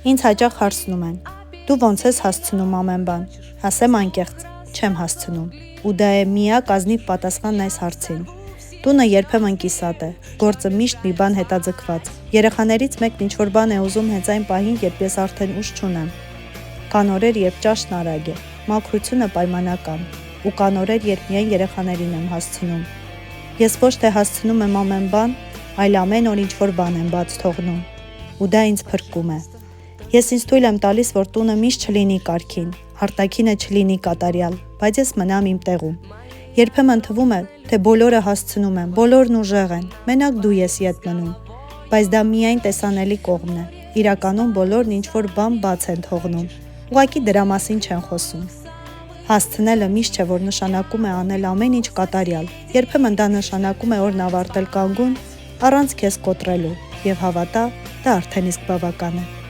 Ինձ հաճախ հարցնում են. դու ոնց ես հասցնում ամեն բան, ասեմ անկեղծ, չեմ հասցնում, ու դա է միակ ազնիվ պատասխանն այս հարցին։ Տունը երբեմն կիսատ է, գործը միշտ մի բան հետաձգված, երեխաներից մեկն ինչ-որ բան է ուզում հենց այն պահին, երբ ես արդեն ուժ չունեմ։ Կան օրեր, երբ ճաշն արագ է, մաքրությունը պայմանական, ու կան օրեր, երբ միայն երեխաներին եմ հասցնում։ Ես ոչ թե հասցնում եմ ամեն բան, այլ ամեն օր ինչ-որ բան եմ բաց թողնում, ու դա ինձ փրկում է։ Ես ինձ թույլ եմ տալիս, որ տունը միշտ չլինի կարգին, արտաքինը չլինի կատարյալ, բայց ես մնամ իմ տեղում։ Երբեմն թվում է, թե բոլորը հասցնում են, բոլորն ուժեղ են, մենակ դու ես ետ մնում, բայց դա միայն տեսանելի կողմն է, իրականում բոլորն ինչ-որ բան բաց են թողնում, ուղղակի դրա մասին չեն խոսում։ Հասցնելը միշտ չէ, որ նշանակում է անել ամեն ինչ կատարյալ, երբեմն դա նշանակում է օրն ավարտել կանգուն, առանց քեզ կոտրելու, եւ հավատա, դա արդեն իսկ բավական է։